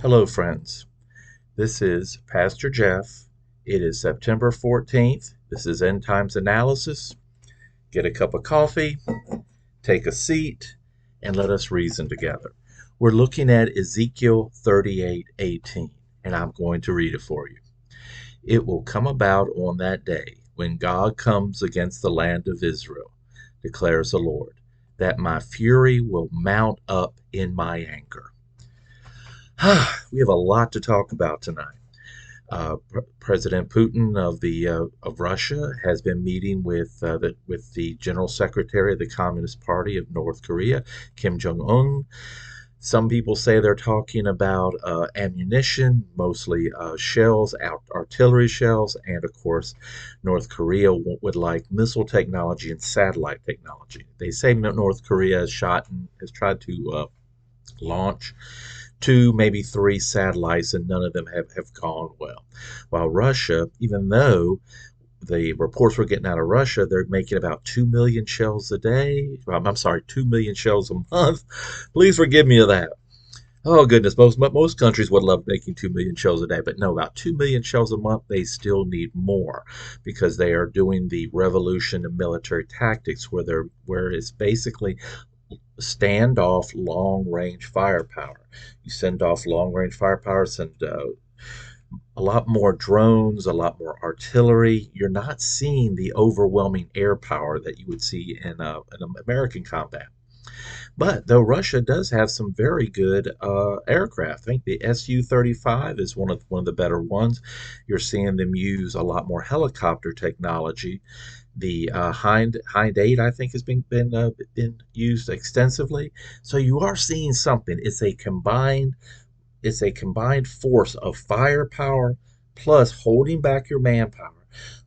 Hello, friends. This is Pastor Jeff. It is September 14th. This is End Times Analysis. Get a cup of coffee, take a seat, and let us reason together. We're looking at Ezekiel 38:18, and I'm going to read it for you. It will come about on that day when God comes against the land of Israel, declares the Lord, that my fury will mount up in my anger. We have a lot to talk about tonight. President Putin of Russia has been meeting with the General Secretary of the Communist Party of North Korea, Kim Jong-un. Some people say they're talking about ammunition, mostly shells, artillery shells, and of course, North Korea would like missile technology and satellite technology. They say North Korea has tried to launch two, maybe three satellites, and none of them have gone well. While Russia, even though the reports we're getting out of Russia, they're making about 2 million shells a day. I'm sorry, 2 million shells a month. Please forgive me of that. Oh, goodness. Most countries would love making 2 million shells a day, but no, about 2 million shells a month, they still need more because they are doing the revolution of military tactics where it's basically standoff long range firepower. You send off long range firepower, send a lot more drones, a lot more artillery. You're not seeing the overwhelming air power that you would see in American combat. But though Russia does have some very good aircraft, I think the Su-35 is one of the better ones. You're seeing them use a lot more helicopter technology. The Hind 8, I think, has been used extensively. So you are seeing something. It's a combined force of firepower plus holding back your manpower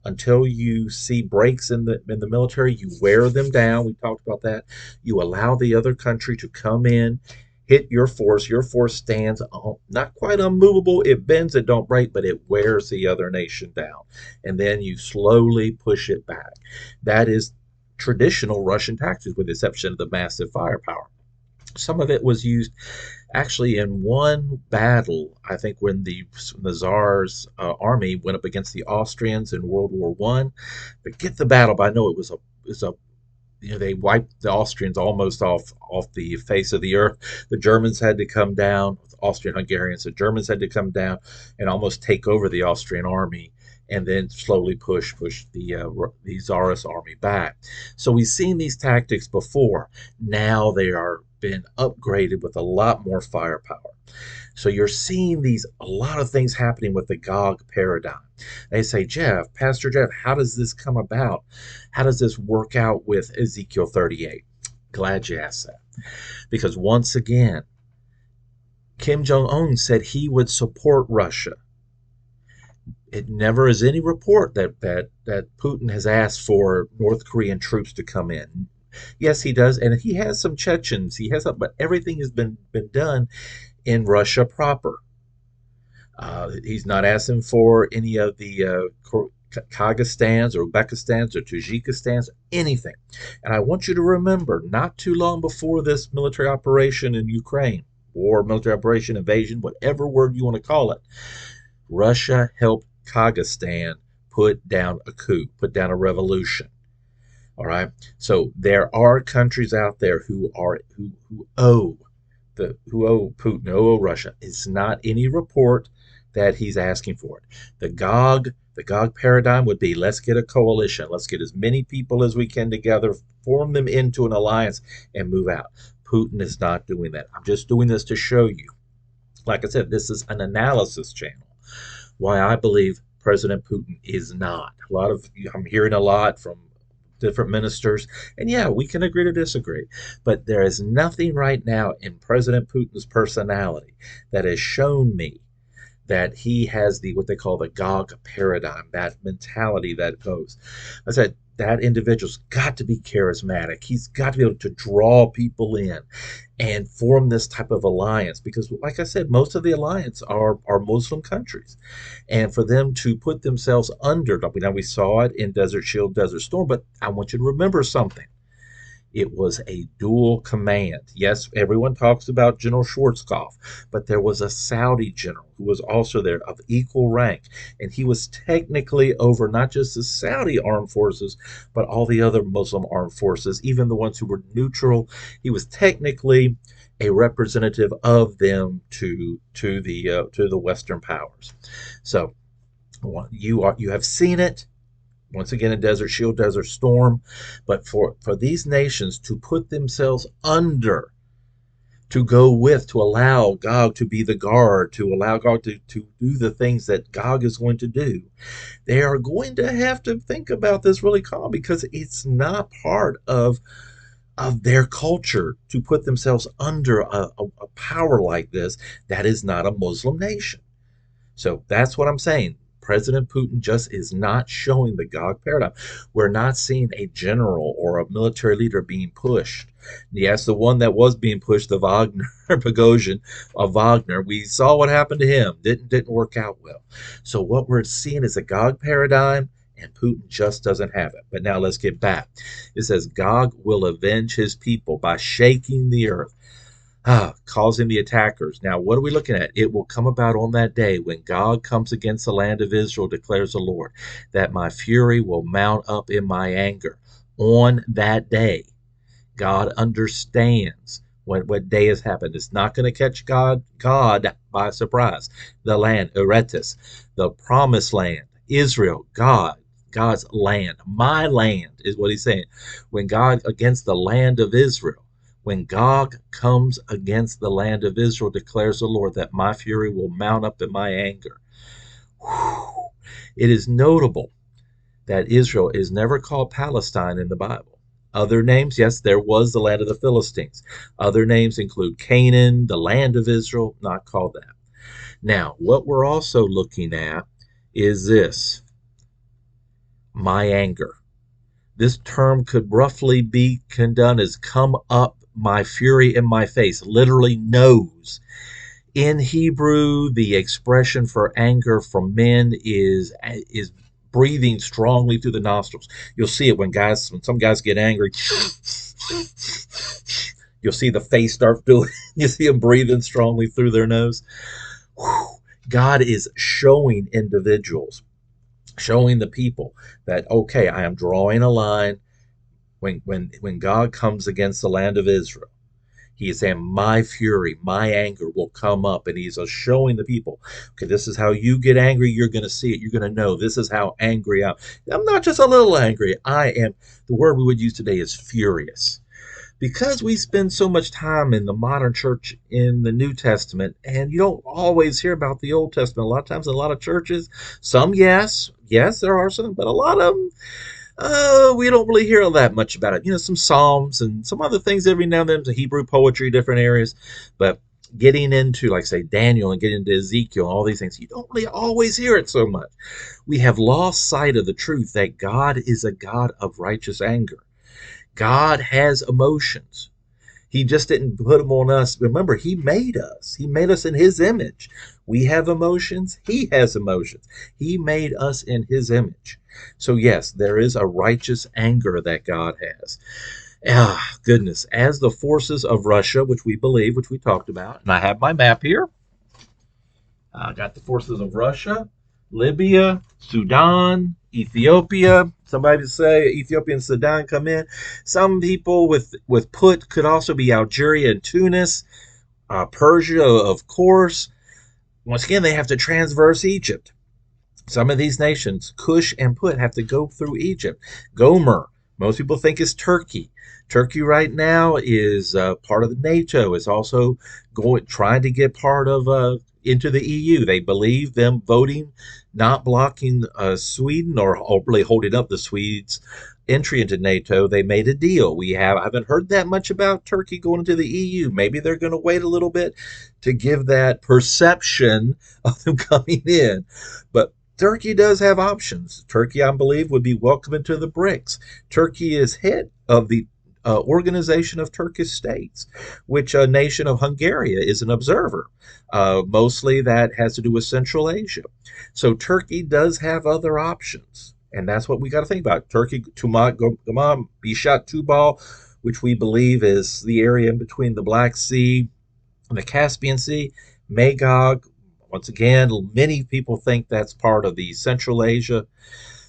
until you see breaks in the military. You wear them down. We talked about that. You allow the other country to come in, hit your force. Your force stands not quite unmovable. It bends, it don't break, but it wears the other nation down. And then you slowly push it back. That is traditional Russian tactics, with the exception of the massive firepower. Some of it was used actually in one battle, I think, when the Tsar's army went up against the Austrians in World War One. Forget the battle, but I know they wiped the Austrians almost off the face of the earth. The Germans had to come down, Austrian Hungarians. The Germans had to come down and almost take over the Austrian army, and then slowly push the Tsarist army back. So we've seen these tactics before. Now they are been upgraded with a lot more firepower. So you're seeing a lot of things happening with the Gog paradigm. They say, Pastor Jeff, how does this come about? How does this work out with Ezekiel 38? Glad you asked that. Because once again, Kim Jong-un said he would support Russia. It never is any report that Putin has asked for North Korean troops to come in. Yes, he does, and he has some Chechens. But everything has been done in Russia proper. He's not asking for any of the Kyrgyzstans or Uzbekistans or Tajikistans, anything. And I want you to remember, not too long before this military operation in Ukraine, or military operation, invasion, whatever word you want to call it, Russia helped Kyrgyzstan put down a coup, put down a revolution. All right. So there are countries out there who owe Putin, owe Russia. It's not any report that he's asking for it. The Gog paradigm would be, let's get a coalition. Let's get as many people as we can together, form them into an alliance, and move out. Putin is not doing that. I'm just doing this to show you. Like I said, this is an analysis channel. Why I believe President Putin is not. I'm hearing a lot from different ministers, and yeah, we can agree to disagree, but there is nothing right now in President Putin's personality that has shown me that he has what they call the Gog paradigm, that mentality that goes. I said that individual's got to be charismatic. He's got to be able to draw people in and form this type of alliance, because like I said, most of the alliance are Muslim countries, and for them to put themselves under, we saw it in Desert Shield, Desert Storm, but I want you to remember something. It was a dual command. Yes, everyone talks about General Schwarzkopf, but there was a Saudi general who was also there of equal rank, and he was technically over not just the Saudi armed forces, but all the other Muslim armed forces, even the ones who were neutral. He was technically a representative of them to the Western powers. So you have seen it once again in Desert Shield, Desert Storm, but for these nations to put themselves under, to go with, to allow Gog to be the guard, to allow Gog to do the things that Gog is going to do, they are going to have to think about this really calm, because it's not part of their culture to put themselves under a power like this that is not a Muslim nation. So that's what I'm saying. President Putin just is not showing the Gog paradigm. We're not seeing a general or a military leader being pushed. Yes, the one that was being pushed, the Wagner Bogosian of Wagner, we saw what happened to him. Didn't work out well. So what we're seeing is a Gog paradigm, and Putin just doesn't have it. But now let's get back. It says Gog will avenge his people by shaking the earth, causing the attackers. Now, what are we looking at? It will come about on that day when God comes against the land of Israel, declares the Lord, that my fury will mount up in my anger. On that day, God understands what day has happened. It's not going to catch God by surprise. The land, Eretis, the promised land, Israel, God's land, my land is what he's saying. When God against the land of Israel, when Gog comes against the land of Israel, declares the Lord, that my fury will mount up in my anger. Whew. It is notable that Israel is never called Palestine in the Bible. Other names, yes, there was the land of the Philistines. Other names include Canaan, the land of Israel, not called that. Now, what we're also looking at is this: my anger. This term could roughly be done as come up my fury in my face, literally nose. In Hebrew, the expression for anger from men is breathing strongly through the nostrils. You'll see it when some guys get angry. You'll see the face start doing. You see them breathing strongly through their nose. God is showing individuals, showing the people that, okay, I am drawing a line. When God comes against the land of Israel, he is saying, my fury, my anger will come up. And he's showing the people, okay, this is how you get angry. You're going to see it. You're going to know this is how angry I am. I'm not just a little angry. I am, the word we would use today is furious. Because we spend so much time in the modern church in the New Testament, and you don't always hear about the Old Testament. A lot of times in a lot of churches, some, yes, there are some, but a lot of them, we don't really hear that much about it. Some Psalms and some other things every now and then, some Hebrew poetry, different areas. But getting into, like, say, Daniel and getting into Ezekiel and all these things, you don't really always hear it so much. We have lost sight of the truth that God is a God of righteous anger. God has emotions. He just didn't put them on us. Remember, he made us. He made us in his image. We have emotions. He has emotions. He made us in his image. So yes, there is a righteous anger that God has. Goodness. As the forces of Russia, which we believe, which we talked about, and I have my map here. I got the forces of Russia, Libya, Sudan, Ethiopia. Somebody would say Ethiopia and Sudan come in. Some people with put could also be Algeria and Tunis, Persia, of course. Once again, they have to transverse Egypt. Some of these nations, Cush and Put, have to go through Egypt. Gomer, most people think is Turkey. Turkey right now is part of the NATO. Is also trying to get part of into the EU. They believe them voting, not blocking Sweden or really holding up the Swedes' entry into NATO. They made a deal. I haven't heard that much about Turkey going into the EU. Maybe they're going to wait a little bit to give that perception of them coming in. But Turkey does have options. Turkey, I believe, would be welcome into the BRICS. Turkey is head of the Organization of Turkish States, which a nation of Hungary is an observer. Mostly that has to do with Central Asia. So Turkey does have other options. And that's what we got to think about. Turkey, Tumad, Gamam, Bishat, Tubal, which we believe is the area in between the Black Sea and the Caspian Sea. Magog, once again, many people think that's part of the Central Asia.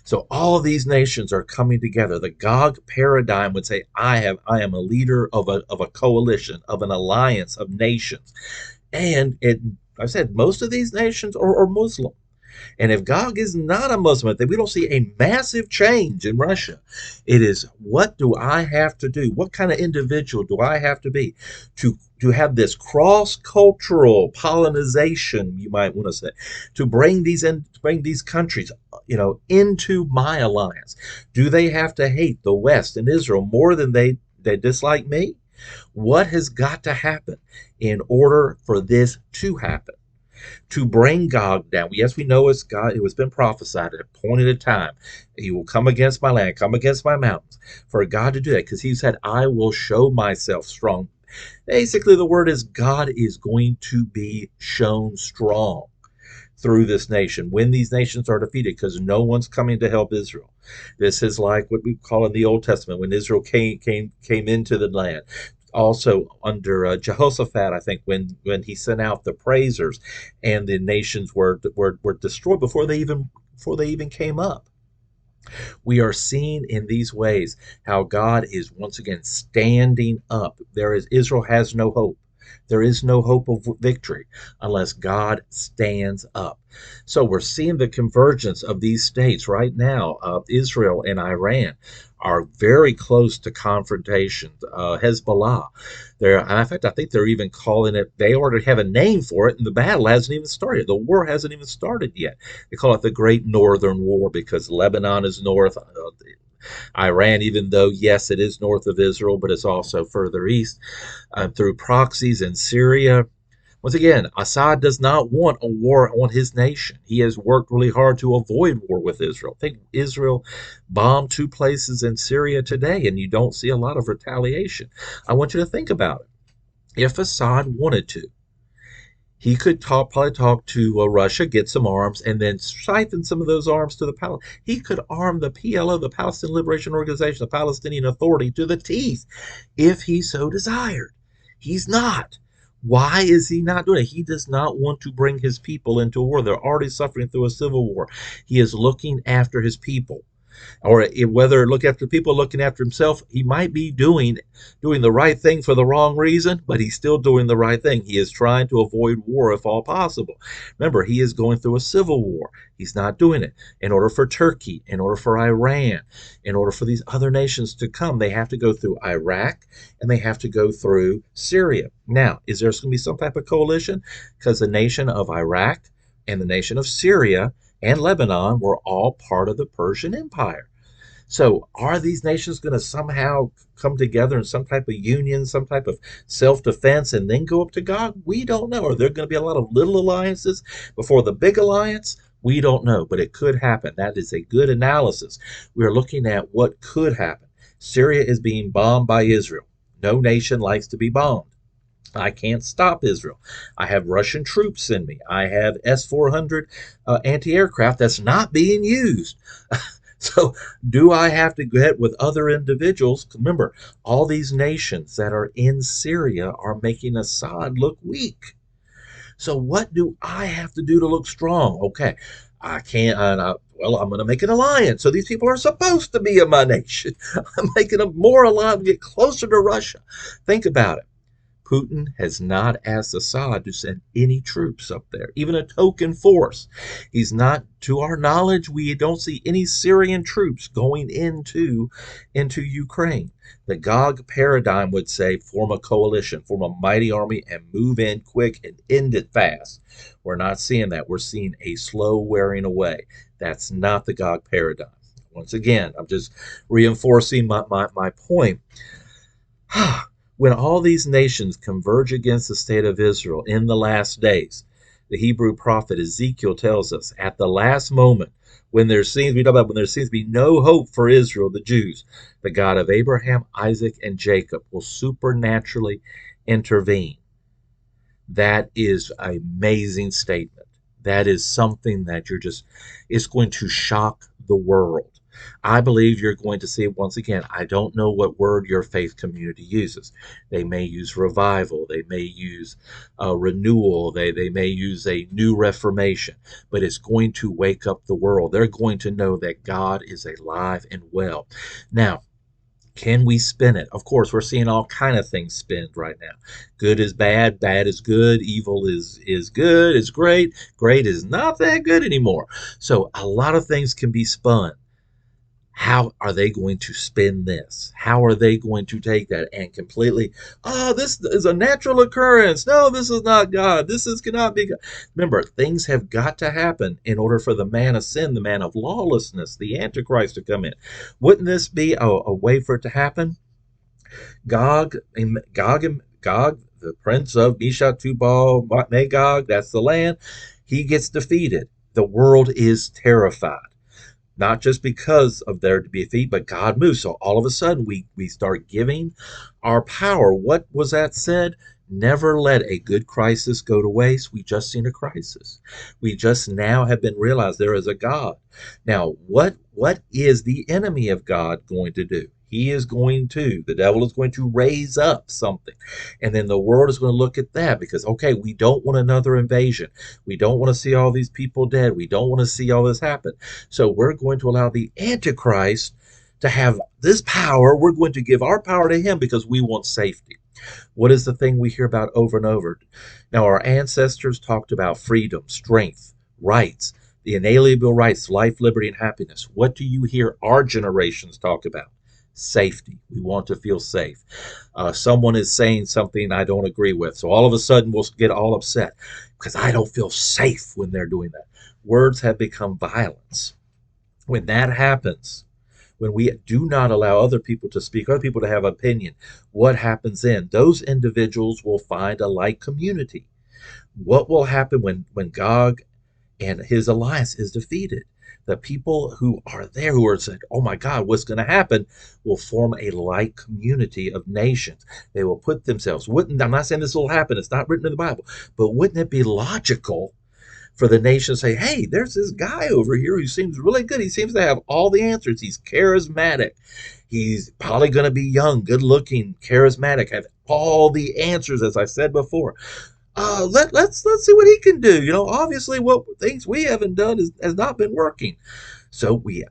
So all these nations are coming together. The Gog paradigm would say, I am a leader of a coalition, of an alliance of nations. And I said, most of these nations are Muslim. And if Gog is not a Muslim, then we don't see a massive change in Russia. It is, what do I have to do? What kind of individual do I have to be to have this cross-cultural pollination, you might want to say, to bring these countries, into my alliance? Do they have to hate the West and Israel more than they dislike me? What has got to happen in order for this to happen? To bring Gog down. Yes, we know it's God. It has been prophesied at a point at a time. He will come against my land, come against my mountains. For God to do that, because he said, I will show myself strong. Basically, the word is God is going to be shown strong through this nation when these nations are defeated, because no one's coming to help Israel. This is like what we call in the Old Testament when Israel came into the land. Also under Jehoshaphat, I think, when he sent out the praisers, and the nations were destroyed before they even came up. We are seeing in these ways how God is once again standing up. Israel has no hope. There is no hope of victory unless God stands up. So we're seeing the convergence of these states right now. Israel and Iran are very close to confrontation. Hezbollah, in fact, I think they're even calling it. They already have a name for it, and the battle hasn't even started. The war hasn't even started yet. They call it the Great Northern War because Lebanon is north. Iran, even though, yes, it is north of Israel, but it's also further east, through proxies in Syria. Once again, Assad does not want a war on his nation. He has worked really hard to avoid war with Israel. I think Israel bombed 2 places in Syria today, and you don't see a lot of retaliation. I want you to think about it. If Assad wanted to, he could probably talk to Russia, get some arms, and then siphon some of those arms to the Palestinians. He could arm the PLO, the Palestinian Liberation Organization, the Palestinian Authority, to the teeth if he so desired. He's not. Why is he not doing it? He does not want to bring his people into a war. They're already suffering through a civil war. He is looking after his people. Or whether look after people, looking after himself, he might be doing the right thing for the wrong reason, but he's still doing the right thing. He is trying to avoid war if all possible. Remember, he is going through a civil war. He's not doing it. In order for Turkey, in order for Iran, in order for these other nations to come, they have to go through Iraq and they have to go through Syria. Now, is there going to be some type of coalition? Because the nation of Iraq and the nation of Syria and Lebanon were all part of the Persian Empire. So are these nations going to somehow come together in some type of union, some type of self-defense, and then go up to God? We don't know. Are there going to be a lot of little alliances before the big alliance? We don't know, but it could happen. That is a good analysis. We are looking at what could happen. Syria is being bombed by Israel. No nation likes to be bombed. I can't stop Israel. I have Russian troops in me. I have S-400 anti-aircraft that's not being used. So do I have to get with other individuals? Remember, all these nations that are in Syria are making Assad look weak. So what do I have to do to look strong? Okay, I can't. I'm going to make an alliance. So these people are supposed to be in my nation. I'm making them more alive, get closer to Russia. Think about it. Putin has not asked Assad to send any troops up there, even a token force. He's not, to our knowledge, we don't see any Syrian troops going into Ukraine. The Gog paradigm would say form a coalition, form a mighty army, and move in quick and end it fast. We're not seeing that. We're seeing a slow wearing away. That's not the Gog paradigm. Once again, I'm just reinforcing my point. When all these nations converge against the state of Israel in the last days, the Hebrew prophet Ezekiel tells us, at the last moment, when there seems to be no hope for Israel, the Jews, the God of Abraham, Isaac, and Jacob will supernaturally intervene. That is an amazing statement. That is something that it's going to shock the world. I believe you're going to see, once again, I don't know what word your faith community uses. They may use revival, they may use renewal, they may use a new reformation, but it's going to wake up the world. They're going to know that God is alive and well. Now, can we spin it? Of course, we're seeing all kind of things spin right now. Good is bad, bad is good, evil is good, is great, great is not that good anymore. So a lot of things can be spun. How are they going to spin this? How are they going to take that and completely, oh, this is a natural occurrence. No, this is not God. This is cannot be God. Remember, things have got to happen in order for the man of sin, the man of lawlessness, the Antichrist to come in. Wouldn't this be a way for it to happen? Gog, the prince of Meshach, Tubal, Magog, that's the land. He gets defeated. The world is terrified, not just because of their defeat, but God moves. So all of a sudden, we start giving our power. What was that said? Never let a good crisis go to waste. We just seen a crisis. We just now have been realized there is a God. Now, what is the enemy of God going to do? The devil is going to raise up something. And then the world is going to look at that because, okay, we don't want another invasion. We don't want to see all these people dead. We don't want to see all this happen. So we're going to allow the Antichrist to have this power. We're going to give our power to him because we want safety. What is the thing we hear about over and over? Now, our ancestors talked about freedom, strength, rights, the inalienable rights, life, liberty, and happiness. What do you hear our generations talk about? Safety. We want to feel safe. Someone is saying something I don't agree with. So all of a sudden we'll get all upset because I don't feel safe when they're doing that. Words have become violence. When that happens, when we do not allow other people to speak, other people to have opinion, what happens then? Those individuals will find a like community. What will happen when Gog and his alliance is defeated? The people who are there, who are saying, oh my God, what's going to happen, will form a like community of nations. They will put themselves, I'm not saying this will happen, it's not written in the Bible, but wouldn't it be logical for the nation to say, hey, there's this guy over here who seems really good. He seems to have all the answers. He's charismatic. He's probably going to be young, good looking, charismatic, have all the answers, as I said before. Let's see what he can do. Obviously, what things we haven't done has not been working. So we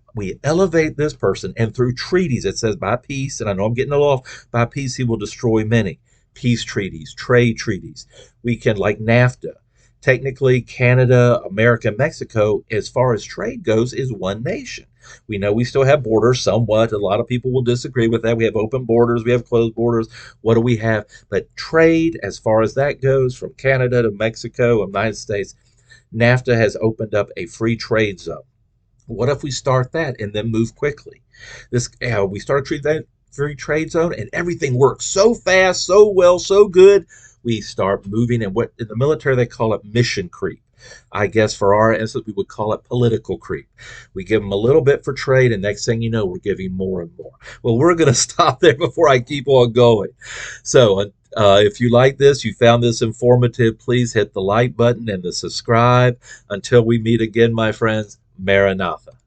elevate this person, and through treaties, it says by peace, and I know I'm getting a little off, by peace he will destroy many. Peace treaties, trade treaties. We can, like NAFTA. Technically, Canada, America, Mexico, as far as trade goes, is one nation. We know we still have borders somewhat. A lot of people will disagree with that. We have open borders. We have closed borders. What do we have? But trade, as far as that goes, from Canada to Mexico and the United States, NAFTA has opened up a free trade zone. What if we start that and then move quickly? We start a free trade zone and everything works so fast, so well, so good. We start moving, and what in the military they call it mission creep. I guess for our instance, we would call it political creep. We give them a little bit for trade, and next thing you know, we're giving more and more. Well, we're going to stop there before I keep on going. So if you like this, you found this informative, please hit the like button and the subscribe. Until we meet again, my friends, Maranatha.